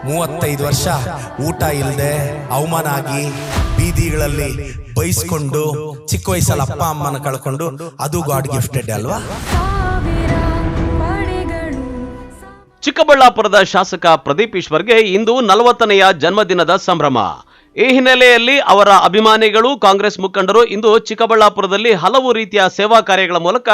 35 ವರ್ಷ ಊಟ ಇಲ್ಲದೆ ಅವಮಾನ ಆಗಿ ಬೀದಿಗಳಲ್ಲಿ ಬೈಸ್ಕೊಂಡು ಚಿಕ್ಕ ವಯಸ್ಸಲ್ಲಿ ಅಪ್ಪ ಅಮ್ಮನ ಕಳ್ಕೊಂಡು ಅದು ಗಾಡ್ ಗಿಫ್ಟೆಡ್ ಅಲ್ವಾ. ಚಿಕ್ಕಬಳ್ಳಾಪುರದ ಶಾಸಕ ಪ್ರದೀಪ್ ಈಶ್ವರ್ಗೆ ಇಂದು 40ನೆಯ ಜನ್ಮದಿನದ ಸಂಭ್ರಮ. ಈ ಹಿನ್ನೆಲೆಯಲ್ಲಿ ಅವರ ಅಭಿಮಾನಿಗಳು, ಕಾಂಗ್ರೆಸ್ ಮುಖಂಡರು ಇಂದು ಚಿಕ್ಕಬಳ್ಳಾಪುರದಲ್ಲಿ ಹಲವು ರೀತಿಯ ಸೇವಾ ಕಾರ್ಯಗಳ ಮೂಲಕ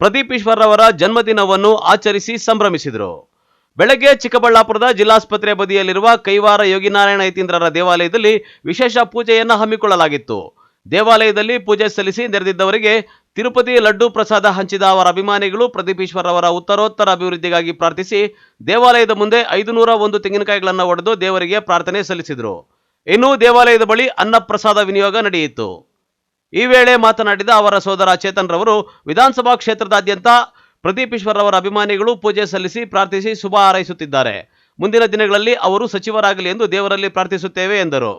ಪ್ರದೀಪ್ ಈಶ್ವರ್ ಅವರ ಜನ್ಮದಿನವನ್ನು ಆಚರಿಸಿ ಸಂಭ್ರಮಿಸಿದರು. ಬೆಳಗ್ಗೆ ಚಿಕ್ಕಬಳ್ಳಾಪುರದ ಜಿಲ್ಲಾಸ್ಪತ್ರೆ ಬದಿಯಲ್ಲಿರುವ ಕೈವಾರ ಯೋಗಿನಾರಾಯಣ ಯತೀಂದ್ರರ ದೇವಾಲಯದಲ್ಲಿ ವಿಶೇಷ ಪೂಜೆಯನ್ನು ಹಮ್ಮಿಕೊಳ್ಳಲಾಗಿತ್ತು. ದೇವಾಲಯದಲ್ಲಿ ಪೂಜೆ ಸಲ್ಲಿಸಿ ನೆರೆದಿದ್ದವರಿಗೆ ತಿರುಪತಿ ಲಡ್ಡು ಪ್ರಸಾದ ಹಂಚಿದ ಅವರ ಅಭಿಮಾನಿಗಳು ಪ್ರದೀಪ್ ಈಶ್ವರ್ ಅವರ ಉತ್ತರೋತ್ತರ ಅಭಿವೃದ್ಧಿಗಾಗಿ ಪ್ರಾರ್ಥಿಸಿ ದೇವಾಲಯದ ಮುಂದೆ 501 ತೆಂಗಿನಕಾಯಿಗಳನ್ನು ಒಡೆದು ದೇವರಿಗೆ ಪ್ರಾರ್ಥನೆ ಸಲ್ಲಿಸಿದರು. ಇನ್ನು ದೇವಾಲಯದ ಬಳಿ ಅನ್ನ ಪ್ರಸಾದ ವಿನಿಯೋಗ ನಡೆಯಿತು. ಈ ವೇಳೆ ಮಾತನಾಡಿದ ಅವರ ಸೋದರ ಚೇತನ್ ರವರು, ವಿಧಾನಸಭಾ ಕ್ಷೇತ್ರದಾದ್ಯಂತ ಪ್ರದೀಪ್ ಈಶ್ವರ್ ಅವರ ಅಭಿಮಾನಿಗಳು ಪೂಜೆ ಸಲ್ಲಿಸಿ ಪ್ರಾರ್ಥಿಸಿ ಶುಭ ಹಾರೈಸುತ್ತಿದ್ದಾರೆ. ಮುಂದಿನ ದಿನಗಳಲ್ಲಿ ಅವರು ಸಚಿವರಾಗಲಿ ಎಂದು ದೇವರಲ್ಲಿ ಪ್ರಾರ್ಥಿಸುತ್ತೇವೆ ಎಂದರು.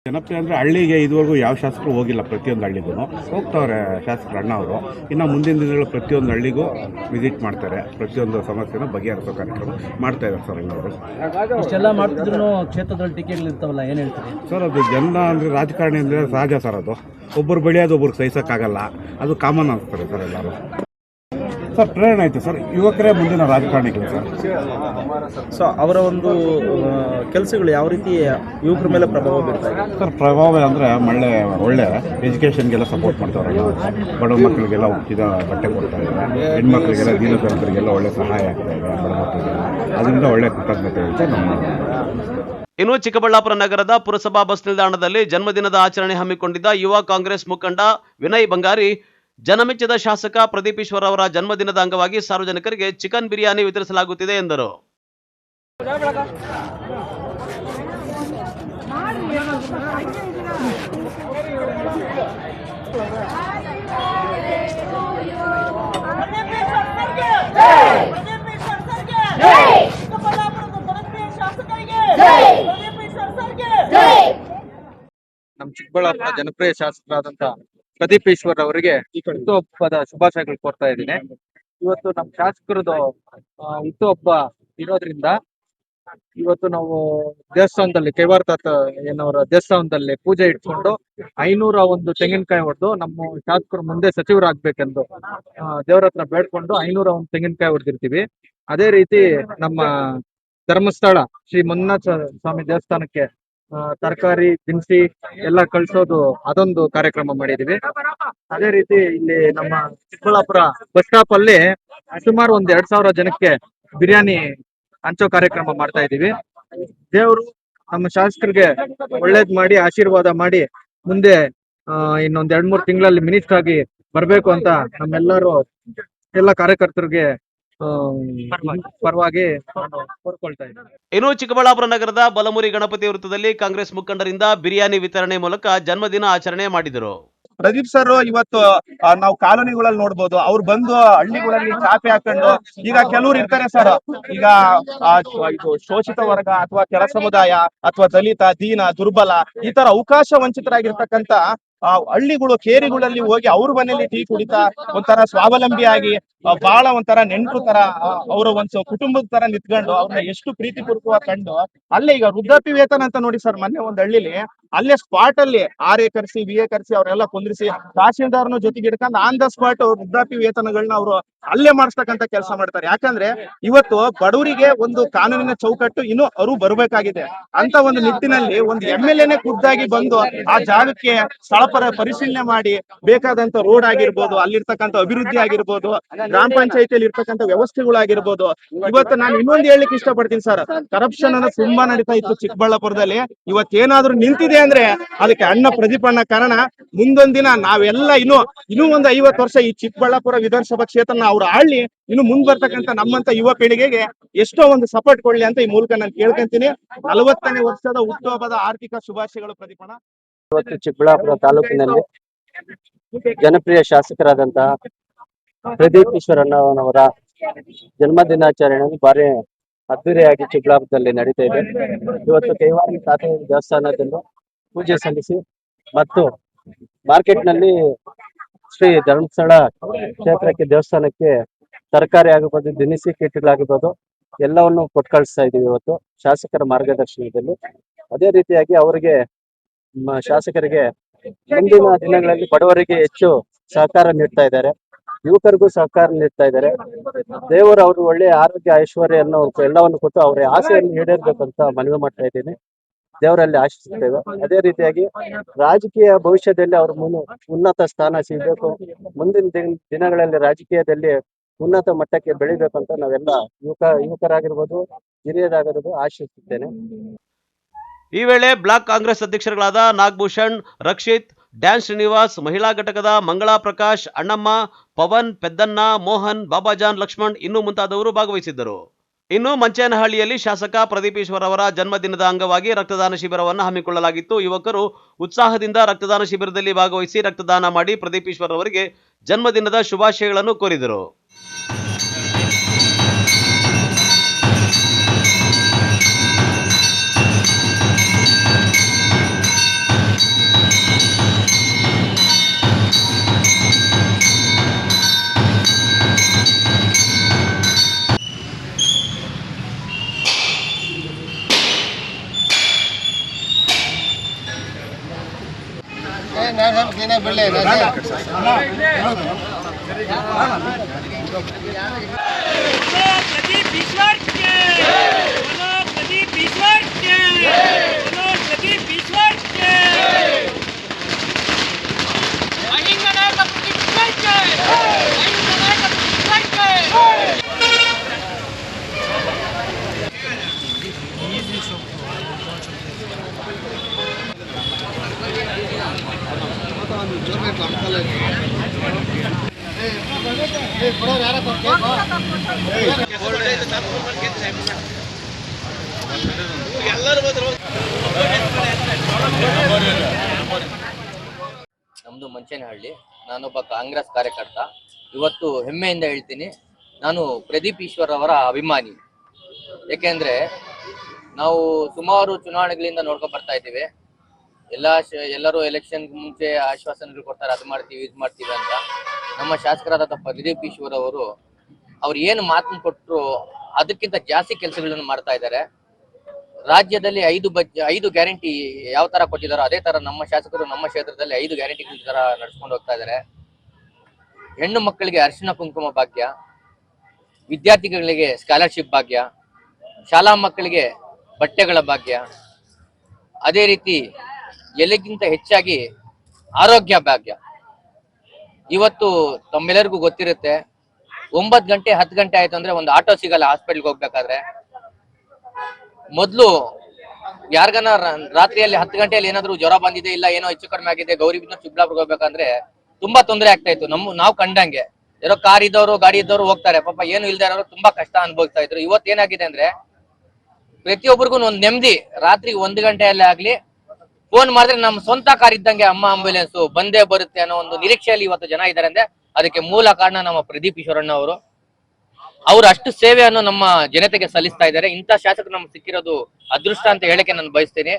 ಜನಪ್ರಿಯ ಅಂದರೆ ಹಳ್ಳಿಗೆ ಇದುವರೆಗೂ ಯಾವ ಶಾಸಕರು ಹೋಗಿಲ್ಲ. ಪ್ರತಿಯೊಂದು ಹಳ್ಳಿಗೂ ಹೋಗ್ತವ್ರೆ ಶಾಸಕರು ಅಣ್ಣ ಅವರು. ಇನ್ನು ಮುಂದಿನ ದಿನಗಳು ಪ್ರತಿಯೊಂದು ಹಳ್ಳಿಗೂ ವಿಸಿಟ್ ಮಾಡ್ತಾರೆ, ಪ್ರತಿಯೊಂದು ಸಮಸ್ಯೆನ ಬಗೆಹರಿಸೋ ಕಾರ್ಯಕ್ರಮ ಮಾಡ್ತಾ ಇದ್ದಾರೆ ಸರ್. ಅವರು ಇಷ್ಟೆಲ್ಲ ಮಾಡ್ತಿದ್ರು ಕ್ಷೇತ್ರದಲ್ಲಿ ಟಿಕೆಟ್ಗಳು ಇರ್ತಾವಲ್ಲ, ಏನು ಹೇಳ್ತಾರೆ ಸರ್? ಅದು ಜನ ಅಂದರೆ ರಾಜಕಾರಣಿ ಅಂದರೆ ಸಹಜ ಸರ್. ಅದು ಒಬ್ಬರು ಬೆಳೆಯೋದು ಒಬ್ರಿಗೆ ಸಹಿಸೋಕ್ಕಾಗಲ್ಲ, ಅದು ಕಾಮನ್ ಅನಿಸ್ತಾರೆ ಸರ್ ಎಲ್ಲರೂ. ಸರ್ ಪ್ರೇರಣೆ ಆಯಿತು ಸರ್, ಯುವಕರೇ ಮುಂದಿನ ರಾಜಕಾರಣಿಗಳು ಸರ್. ಸೊ ಅವರ ಒಂದು ಕೆಲಸಗಳು ಯಾವ ರೀತಿ ಯುವಕರ ಮೇಲೆ ಪ್ರಭಾವ ಬೀರ್ತಾ ಇದೆ ಸರ್? ಪ್ರಭಾವ ಅಂದರೆ ಒಳ್ಳೆ ಎಜುಕೇಷನ್ಗೆಲ್ಲ ಸಪೋರ್ಟ್ ಮಾಡ್ತಾರೆ. ಬಡ ಮಕ್ಕಳಿಗೆಲ್ಲ ಉಚಿತ ಬಟ್ಟೆ ಕೊಡ್ತಾ ಇದ್ದಾರೆ, ಹೆಣ್ಮಕ್ಳಿಗೆಲ್ಲ ದೀನದಲಿತರಿಗೆಲ್ಲ ಒಳ್ಳೆ ಸಹಾಯ ಆಗ್ತಾ ಇದೆ ಬಡ ಮಕ್ಕಳಿಗೆಲ್ಲ. ಅದರಿಂದ ಒಳ್ಳೆ ಕೃತಜ್ಞತೆ ಇದೆ ನಮ್ಮ. ಇನ್ನು ಚಿಕ್ಕಬಳ್ಳಾಪುರ ನಗರದ ಪುರಸಭಾ ಬಸ್ ನಿಲ್ದಾಣದಲ್ಲಿ ಜನ್ಮದಿನದ ಆಚರಣೆ ಹಮ್ಮಿಕೊಂಡಿದ್ದ ಯುವ ಕಾಂಗ್ರೆಸ್ ಮುಖಂಡ ವಿನಯ್ ಬಂಗಾರಿ, ಜನಮೆಚ್ಚಿದ ಶಾಸಕ ಪ್ರದೀಪ್ ಈಶ್ವರ್ ಅವರ ಜನ್ಮದಿನದ ಅಂಗವಾಗಿ ಸಾರ್ವಜನಿಕರಿಗೆ ಚಿಕನ್ ಬಿರಿಯಾನಿ ವಿತರಿಸಲಾಗುತ್ತಿದೆ ಎಂದರು. ನಮ್ಮ ಚಿಕ್ಕಬಳ್ಳಾಪುರ ಜನಪ್ರಿಯ ಶಾಸಕರಾದಂತ ಪ್ರದೀಪ್ ಈಶ್ವರ್ ಅವರಿಗೆ ಹುಟ್ಟುಹಬ್ಬದ ಶುಭಾಶಯಗಳು ಕೋರ್ತಾ ಇದ್ದೀನಿ. ಇವತ್ತು ನಮ್ಮ ಶಾಸಕರದು ಹುಟ್ಟುಹಬ್ಬ ಇರೋದ್ರಿಂದ ಇವತ್ತು ನಾವು ದೇವಸ್ಥಾನದಲ್ಲಿ ಕೈವಾರ ಏನವರ ದೇವಸ್ಥಾನದಲ್ಲಿ ಪೂಜೆ ಇಟ್ಕೊಂಡು 501 ತೆಂಗಿನಕಾಯಿ ಹೊಡೆದು ನಮ್ಮ ಶಾಸಕರು ಮುಂದೆ ಸಚಿವರಾಗ್ಬೇಕೆಂದು ದೇವರ ಹತ್ರ ಬೇಡ್ಕೊಂಡು 501 ತೆಂಗಿನಕಾಯಿ ಹೊಡೆದಿರ್ತೀವಿ. ಅದೇ ರೀತಿ ನಮ್ಮ ಧರ್ಮಸ್ಥಳ ಶ್ರೀ ಮಂಜುನಾಥ ಸ್ವಾಮಿ ದೇವಸ್ಥಾನಕ್ಕೆ ತರಕಾರಿ ದಿನಸಿ ಎಲ್ಲ ಕಳ್ಸೋದು, ಅದೊಂದು ಕಾರ್ಯಕ್ರಮ ಮಾಡಿದೀವಿ. ಅದೇ ರೀತಿ ಇಲ್ಲಿ ನಮ್ಮ ಚಿಕ್ಕಬಳ್ಳಾಪುರ ಬಸ್ ಸ್ಟಾಪ್ ಅಲ್ಲಿ ಸುಮಾರು 2,000 ಜನಕ್ಕೆ ಬಿರಿಯಾನಿ ಹಂಚೋ ಕಾರ್ಯಕ್ರಮ ಮಾಡ್ತಾ ಇದೀವಿ. ದೇವರು ನಮ್ಮ ಶಾಸಕರಿಗೆ ಒಳ್ಳೇದ್ ಮಾಡಿ ಆಶೀರ್ವಾದ ಮಾಡಿ ಮುಂದೆ ಇನ್ನೊಂದ್ 2-3 ತಿಂಗಳಲ್ಲಿ ಮಿನಿಸ್ಟರ್ ಆಗಿ ಬರ್ಬೇಕು ಅಂತ ನಮ್ಮೆಲ್ಲರೂ ಎಲ್ಲ ಕಾರ್ಯಕರ್ತರಿಗೆ ಪರವಾಗಿ ಕೋರ್ಕೊಳ್ತಾ ಇದ್ದಾರೆ. ಇನ್ನು ಚಿಕ್ಕಬಳ್ಳಾಪುರ ನಗರದ ಬಲಮುರಿ ಗಣಪತಿ ವೃತ್ತದಲ್ಲಿ ಕಾಂಗ್ರೆಸ್ ಮುಖಂಡರಿಂದ ಬಿರಿಯಾನಿ ವಿತರಣೆ ಮೂಲಕ ಜನ್ಮದಿನ ಆಚರಣೆ ಮಾಡಿದರು. ಪ್ರದೀಪ್ ಸರ್ ಇವತ್ತು ನಾವು ಕಾಲೋನಿಗಳಲ್ಲಿ ನೋಡ್ಬೋದು, ಅವ್ರು ಬಂದು ಹಳ್ಳಿಗಳಲ್ಲಿ ಚಾಪೆ ಹಾಕೊಂಡು, ಈಗ ಕೆಲವ್ರು ಇರ್ತಾರೆ ಸರ್, ಈಗ ಇದು ಶೋಷಿತ ವರ್ಗ ಅಥವಾ ಕೆಲ ಸಮುದಾಯ ಅಥವಾ ದಲಿತ, ದೀನ, ದುರ್ಬಲ, ಈ ತರ ಅವಕಾಶ ವಂಚಿತರಾಗಿರ್ತಕ್ಕಂತ ಹಳ್ಳಿಗಳು, ಕೇರಿಗಳಲ್ಲಿ ಹೋಗಿ ಅವ್ರ ಮನೇಲಿ ಟೀ ಕುಡಿತಾ ಒಂಥರ ಸ್ವಾವಲಂಬಿಯಾಗಿ ಬಹಳ ಒಂಥರ ನೆಂಟರು ತರ ಅವರ ಒಂದು ಕುಟುಂಬದ ತರ ನಿಂತ್ಕೊಂಡು ಅವ್ರನ್ನ ಎಷ್ಟು ಪ್ರೀತಿಪೂರ್ವಕವಾಗಿ ಕಂಡು ಅಲ್ಲೇ ಈಗ ವೃದ್ಧಾಪ್ಯ ವೇತನ ಅಂತ ನೋಡಿ ಸರ್, ಮೊನ್ನೆ ಒಂದ್ ಹಳ್ಳಿಲಿ ಅಲ್ಲೇ ಸ್ಪಾಟ್ ಅಲ್ಲಿ RA ಕರ್ಸಿ VA ಕರ್ಸಿ ಅವರೆಲ್ಲ ಕುಂದ್ರಿಸಿ ತಹಶೀಲ್ದಾರ್ನ ಜೊತೆಗೆ ಇಡ್ಕೊಂಡು ಆನ್ ದ ಸ್ಪಾಟ್ ವೃದ್ಧಾಪ್ಯ ವೇತನಗಳನ್ನ ಅವರು ಅಲ್ಲೇ ಮಾಡಿಸ್ತಕ್ಕಂತ ಕೆಲಸ ಮಾಡ್ತಾರೆ. ಯಾಕಂದ್ರೆ ಇವತ್ತು ಬಡವರಿಗೆ ಒಂದು ಕಾನೂನಿನ ಚೌಕಟ್ಟು ಇನ್ನು ಅವರು ಬರಬೇಕಾಗಿದೆ ಅಂತ ಒಂದು ನಿಟ್ಟಿನಲ್ಲಿ ಒಂದು MLA ಖುದ್ದಾಗಿ ಬಂದು ಆ ಜಾಗಕ್ಕೆ ಸ್ಥಳ ಪರಿಶೀಲನೆ ಮಾಡಿ ಬೇಕಾದಂತ ರೋಡ್ ಆಗಿರ್ಬೋದು, ಅಲ್ಲಿರ್ತಕ್ಕಂಥ ಅಭಿವೃದ್ಧಿ ಆಗಿರ್ಬೋದು, ಗ್ರಾಮ ಪಂಚಾಯತಿಯಲ್ಲಿ ಇರ್ತಕ್ಕಂಥ ವ್ಯವಸ್ಥೆಗಳಾಗಿರ್ಬೋದು. ಇವತ್ತು ನಾನು ಇನ್ನೊಂದು ಹೇಳಲಿಕ್ಕೆ ಇಷ್ಟಪಡ್ತೀನಿ ಸರ್, ಕರಪ್ಷನ್ ಅನ್ನೋದು ತುಂಬಾ ನಡೀತಾ ಇತ್ತು ಚಿಕ್ಕಬಳ್ಳಾಪುರದಲ್ಲಿ. ಇವತ್ತೇನಾದ್ರೂ ನಿಂತಿದೆ ಇದೆ ಅಂದ್ರೆ ಅದಕ್ಕೆ ಅಣ್ಣ ಪ್ರದೀಪಣ್ಣ ಕಾರಣ. ಮುಂದೊಂದಿನ ನಾವೆಲ್ಲ ಇನ್ನೂ ಒಂದು 50 ವರ್ಷ ಈ ಚಿಕ್ಕಬಳ್ಳಾಪುರ ವಿಧಾನಸಭಾ ಕ್ಷೇತ್ರನ ಅವ್ರು ಆಳ್ಲಿ ಇನ್ನು ಮುಂದ್ ಬರ್ತಕ್ಕಂಥ ನಮ್ಮಂತ ಯುವ ಪೀಳಿಗೆಗೆ ಎಷ್ಟೋ ಒಂದು ಸಪೋರ್ಟ್ ಕೊಡ್ಲಿ ಅಂತ ಈ ಮೂಲಕ ನಾನು ಕೇಳ್ಕೊಂತೀನಿ. 40ನೇ ವರ್ಷದ ಹುಟ್ಟುಹಬ್ಬದ ಆರ್ಥಿಕ ಶುಭಾಶಯಗಳು ಪ್ರದೀಪಣ್ಣ. ಇವತ್ತು ಚಿಕ್ಕಬಳ್ಳಾಪುರ ತಾಲೂಕಿನಲ್ಲಿ ಜನಪ್ರಿಯ ಶಾಸಕರಾದಂತಹ ಪ್ರದೀಪ್ ಈಶ್ವರಣ್ಣನವರ ಜನ್ಮದಿನಾಚರಣೆಯನ್ನು ಭಾರಿ ಅದ್ದೂರಿಯಾಗಿ ಚಿಕ್ಕಬಳ್ಳಾಪುರದಲ್ಲಿ ನಡೀತಾ ಇದೆ. ಇವತ್ತು ಕೈವಾರಿ ತಾತ ದೇವಸ್ಥಾನದಲ್ಲೂ ಪೂಜೆ ಸಲ್ಲಿಸಿ ಮತ್ತು ಮಾರ್ಕೆಟ್ನಲ್ಲಿ ಶ್ರೀ ಧರ್ಮಸ್ಥಳ ಕ್ಷೇತ್ರಕ್ಕೆ ದೇವಸ್ಥಾನಕ್ಕೆ ತರಕಾರಿ ಆಗಿರ್ಬೋದು, ದಿನಸಿ ಕಿಟ್ಗಳಾಗಿರ್ಬೋದು ಎಲ್ಲವನ್ನು ಕೊಟ್ಟು ಕಳಿಸ್ತಾ ಇದೀವಿ ಇವತ್ತು ಶಾಸಕರ ಮಾರ್ಗದರ್ಶನದಲ್ಲಿ. ಅದೇ ರೀತಿಯಾಗಿ ಅವರಿಗೆ ಶಾಸಕರಿಗೆ ಮುಂದಿನ ದಿನಗಳಲ್ಲಿ ಬಡವರಿಗೆ ಹೆಚ್ಚು ಸಹಕಾರ ನೀಡ್ತಾ ಇದ್ದಾರೆ, ಯುವಕರಿಗೂ ಸಹಕಾರ ನೀಡ್ತಾ ಇದ್ದಾರೆ. ದೇವರು ಅವರು ಒಳ್ಳೆಯ ಆರೋಗ್ಯ ಐಶ್ವರ್ಯನ್ನು ಎಲ್ಲವನ್ನು ಕೊಟ್ಟು ಅವರ ಆಸೆಯನ್ನು ಈಡೇರ್ಬೇಕಂತ ಮನವಿ ಮಾಡ್ತಾ ಇದ್ದೀನಿ, ದೇವರಲ್ಲಿ ಆಶಿಸುತ್ತೇವೆ. ಅದೇ ರೀತಿಯಾಗಿ ರಾಜಕೀಯ ಭವಿಷ್ಯದಲ್ಲಿ ಅವರು ಉನ್ನತ ಸ್ಥಾನ ಸಿಗಬೇಕು, ಮುಂದಿನ ದಿನಗಳಲ್ಲಿ ರಾಜಕೀಯದಲ್ಲಿ ಉನ್ನತ ಮಟ್ಟಕ್ಕೆ ಬೆಳಿಬೇಕಂತ ನಾವೆಲ್ಲ ಯುವಕರಾಗಿರ್ಬೋದು, ಹಿರಿಯರಾಗಿರ್ಬೋದು ಆಶಿಸುತ್ತೇನೆ. ಈ ವೇಳೆ ಬ್ಲಾಕ್ ಕಾಂಗ್ರೆಸ್ ಅಧ್ಯಕ್ಷರುಗಳಾದ ನಾಗಭೂಷಣ್, ರಕ್ಷಿತ್, ಡ್ಯಾನ್ ಶ್ರೀನಿವಾಸ್, ಮಹಿಳಾ ಘಟಕದ ಮಂಗಳಾ ಪ್ರಕಾಶ್, ಅಣ್ಣಮ್ಮ, ಪವನ್, ಪೆದ್ದಣ್ಣ, ಮೋಹನ್, ಬಾಬಾಜಾನ್, ಲಕ್ಷ್ಮಣ್ ಇನ್ನೂ ಮುಂತಾದವರು ಭಾಗವಹಿಸಿದ್ದರು. ಇನ್ನು ಮಂಚೇನಹಳ್ಳಿಯಲ್ಲಿ ಶಾಸಕ ಪ್ರದೀಪ್ ಈಶ್ವರ್ ಅವರ ಜನ್ಮದಿನದ ಅಂಗವಾಗಿ ರಕ್ತದಾನ ಶಿಬಿರವನ್ನು ಹಮ್ಮಿಕೊಳ್ಳಲಾಗಿತ್ತು. ಯುವಕರು ಉತ್ಸಾಹದಿಂದ ರಕ್ತದಾನ ಶಿಬಿರದಲ್ಲಿ ಭಾಗವಹಿಸಿ ರಕ್ತದಾನ ಮಾಡಿ ಪ್ರದೀಪ್ ಈಶ್ವರ್ ಅವರಿಗೆ ಜನ್ಮದಿನದ ಶುಭಾಶಯಗಳನ್ನು ಕೋರಿದರು. प्रदीप ईश्वर के बोलो, प्रदीप ईश्वर के बोलो, प्रदीप ईश्वर के अहिंगनायक प्रदीप ईश्वर के अहिंगनायक प्रदीप ईश्वर ನಮ್ದು ಮಂಚೇನಹಳ್ಳಿ. ನಾನೊಬ್ಬ ಕಾಂಗ್ರೆಸ್ ಕಾರ್ಯಕರ್ತ. ಇವತ್ತು ಹೆಮ್ಮೆಯಿಂದ ಹೇಳ್ತೀನಿ, ನಾನು ಪ್ರದೀಪ್ ಈಶ್ವರ್ ಅವರ ಅಭಿಮಾನಿ. ಏಕೆಂದ್ರೆ ನಾವು ಸುಮಾರು ಚುನಾವಣೆಗಳಿಂದ ನೋಡ್ಕೊಂಡು ಬರ್ತಾ ಇದ್ದೀವಿ. ಎಲ್ಲರೂ ಎಲೆಕ್ಷನ್ ಮುಂಚೆ ಆಶ್ವಾಸನೆಗಳು ಕೊಡ್ತಾರೆ, ಅದು ಮಾಡ್ತೀವಿ ಇದು ಮಾಡ್ತೀವಿ ಅಂತ. ನಮ್ಮ ಶಾಸಕರಾದ ಪ್ರದೀಪ್ ಈಶ್ವರ್ ಅವ್ರು ಏನು ಮಾತನ್ನು ಕೊಟ್ಟರು ಅದಕ್ಕಿಂತ ಜಾಸ್ತಿ ಕೆಲಸಗಳನ್ನು ಮಾಡ್ತಾ ಇದ್ದಾರೆ. ರಾಜ್ಯದಲ್ಲಿ 5 ಗ್ಯಾರಂಟಿ ಯಾವ ತರ ಕೊಟ್ಟಿದಾರೋ ಅದೇ ತರ ನಮ್ಮ ಶಾಸಕರು ನಮ್ಮ ಕ್ಷೇತ್ರದಲ್ಲಿ 5 ಗ್ಯಾರಂಟಿಗಳ ತರ ನಡ್ಸ್ಕೊಂಡು ಹೋಗ್ತಾ ಇದ್ದಾರೆ. ಹೆಣ್ಣು ಮಕ್ಕಳಿಗೆ ಅರಿಶಿಣ ಕುಂಕುಮ ಭಾಗ್ಯ, ವಿದ್ಯಾರ್ಥಿಗಳಿಗೆ ಸ್ಕಾಲರ್ಶಿಪ್ ಭಾಗ್ಯ, ಶಾಲಾ ಮಕ್ಕಳಿಗೆ ಬಟ್ಟೆಗಳ ಭಾಗ್ಯ, ಅದೇ ರೀತಿ ಎಲ್ಲಕ್ಕಿಂತ ಹೆಚ್ಚಾಗಿ ಆರೋಗ್ಯ ಭಾಗ್ಯ. ಇವತ್ತು ತಮ್ಮೆಲ್ಲರಿಗೂ ಗೊತ್ತಿರುತ್ತೆ, 9 ಗಂಟೆ 10 ಗಂಟೆ ಆಯ್ತು ಅಂದ್ರೆ ಒಂದು ಆಟೋ ಸಿಗಲ್ಲ ಹಾಸ್ಪಿಟಲ್ಗೆ ಹೋಗ್ಬೇಕಾದ್ರೆ. ಮೊದ್ಲು ಯಾರಿಗಾನ ರಾತ್ರಿಯಲ್ಲಿ 10 ಗಂಟೆಯಲ್ಲಿ ಏನಾದ್ರು ಜ್ವರ ಬಂದಿದೆ, ಇಲ್ಲ ಏನೋ ಹೆಚ್ಚು ಕಡಿಮೆ ಆಗಿದೆ, ಗೌರಿಬಿದನೂರು ಚಿಕ್ಕಬಳ್ಳಾಪುರ ಹೋಗ್ಬೇಕಂದ್ರೆ ತುಂಬಾ ತೊಂದರೆ ಆಗ್ತಾ ಇತ್ತು. ನಾವು ಕಂಡಂಗೆ ಯಾರೋ ಕಾರ್ ಇದ್ದವರು ಗಾಡಿ ಇದ್ದವರು ಹೋಗ್ತಾರೆ, ಪಾಪ ಏನು ಇಲ್ದೇ ಇರೋರು ತುಂಬಾ ಕಷ್ಟ ಅನುಭವಿಸ್ತಾ ಇದ್ರು. ಇವತ್ತು ಏನಾಗಿದೆ ಅಂದ್ರೆ ಪ್ರತಿಯೊಬ್ಬರಿಗೂ ಒಂದು ನೆಮ್ಮದಿ. ರಾತ್ರಿ 1 ಗಂಟೆಯಲ್ಲೇ ಆಗ್ಲಿ ಫೋನ್ ಮಾಡಿದ್ರೆ ನಮ್ಮ ಸ್ವಂತ ಕಾರ್ ಇದ್ದಂಗೆ ಅಮ್ಮ ಆಂಬ್ಯುಲೆನ್ಸ್ ಬಂದೇ ಬರುತ್ತೆ ಅನ್ನೋ ಒಂದು ನಿರೀಕ್ಷೆಯಲ್ಲಿ ಇವತ್ತು ಜನ ಇದ್ದಾರೆ. ಅಂದ್ರೆ ಅದಕ್ಕೆ ಮೂಲ ಕಾರಣ ನಮ್ಮ ಪ್ರದೀಪ್ ಈಶ್ವರಣ್ಣ ಅವರು ಅಷ್ಟು ಸೇವೆಯನ್ನು ನಮ್ಮ ಜನತೆಗೆ ಸಲ್ಲಿಸ್ತಾ ಇದ್ದಾರೆ. ಇಂಥ ಶಾಸಕರು ನಮ್ಗೆ ಸಿಕ್ಕಿರೋದು ಅದೃಷ್ಟ ಅಂತ ಹೇಳಕ್ಕೆ ನಾನು ಬಯಸ್ತೇನೆ.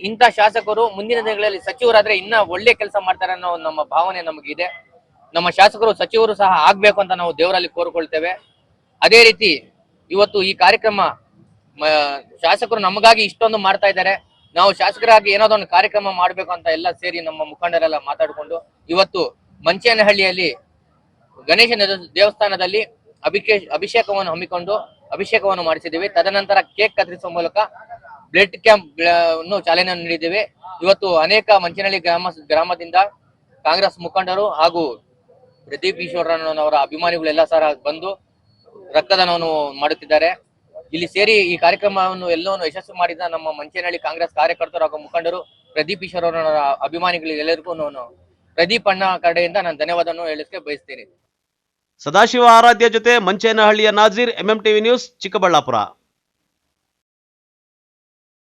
ಇಂಥ ಶಾಸಕರು ಮುಂದಿನ ದಿನಗಳಲ್ಲಿ ಸಚಿವರಾದ್ರೆ ಇನ್ನ ಒಳ್ಳೆ ಕೆಲಸ ಮಾಡ್ತಾರೆ ಅನ್ನೋ ನಮ್ಮ ಭಾವನೆ ನಮಗಿದೆ. ನಮ್ಮ ಶಾಸಕರು ಸಚಿವರು ಸಹ ಆಗ್ಬೇಕು ಅಂತ ನಾವು ದೇವರಲ್ಲಿ ಕೋರ್ಕೊಳ್ತೇವೆ. ಅದೇ ರೀತಿ ಇವತ್ತು ಈ ಕಾರ್ಯಕ್ರಮ ಶಾಸಕರು ನಮಗಾಗಿ ಇಷ್ಟೊಂದು ಮಾಡ್ತಾ ಇದ್ದಾರೆ. ನಾವು ಶಾಸಕರಾಗಿ ಏನಾದೊಂದು ಕಾರ್ಯಕ್ರಮ ಮಾಡ್ಬೇಕು ಅಂತ ಎಲ್ಲ ಸೇರಿ ನಮ್ಮ ಮುಖಂಡರೆಲ್ಲ ಮಾತಾಡಿಕೊಂಡು ಇವತ್ತು ಮಂಚೇನಹಳ್ಳಿಯಲ್ಲಿ ಗಣೇಶನ ದೇವಸ್ಥಾನದಲ್ಲಿ ಅಭಿಷೇಕವನ್ನು ಹಮ್ಮಿಕೊಂಡು ಅಭಿಷೇಕವನ್ನು ಮಾಡಿಸಿದ್ದೀವಿ. ತದನಂತರ ಕೇಕ್ ಕತ್ತರಿಸುವ ಮೂಲಕ ಬ್ಲಡ್ ಕ್ಯಾಂಪ್ ಚಾಲನೆಯನ್ನು ನೀಡಿದ್ದೇವೆ. ಇವತ್ತು ಅನೇಕ ಮಂಚೇನಹಳ್ಳಿ ಗ್ರಾಮದಿಂದ ಕಾಂಗ್ರೆಸ್ ಮುಖಂಡರು ಹಾಗೂ ಪ್ರದೀಪ್ ಈಶ್ವರಣ್ಣನವರ ಅಭಿಮಾನಿಗಳೆಲ್ಲ ಸಹ ಬಂದು ರಕ್ತದಾನವನ್ನು ಮಾಡುತ್ತಿದ್ದಾರೆ. ಇಲ್ಲಿ ಸೇರಿ ಈ ಕಾರ್ಯಕ್ರಮವನ್ನು ಎಲ್ಲವನ್ನು ಯಶಸ್ವಿ ಮಾಡಿದ ನಮ್ಮ ಮಂಚೇನಹಳ್ಳಿ ಕಾಂಗ್ರೆಸ್ ಕಾರ್ಯಕರ್ತರು ಹಾಗೂ ಮುಖಂಡರು ಪ್ರದೀಪ್ ಈಶ್ವರ್ ಅವರ ಅಭಿಮಾನಿಗಳಿಗೆ ಎಲ್ಲರಿಗೂ ನಾನು ಪ್ರದೀಪ್ ಅಣ್ಣ ಕಡೆಯಿಂದ ನಾನು ಧನ್ಯವಾದವನ್ನು ಹೇಳಕ್ಕೆ ಬಯಸ್ತೀನಿ. ಸದಾಶಿವ ಆರಾಧ್ಯ ಜೊತೆ ಮಂಚೇನಹಳ್ಳಿಯ ನಾಜೀರ್, MMTV ನ್ಯೂಸ್, ಚಿಕ್ಕಬಳ್ಳಾಪುರ.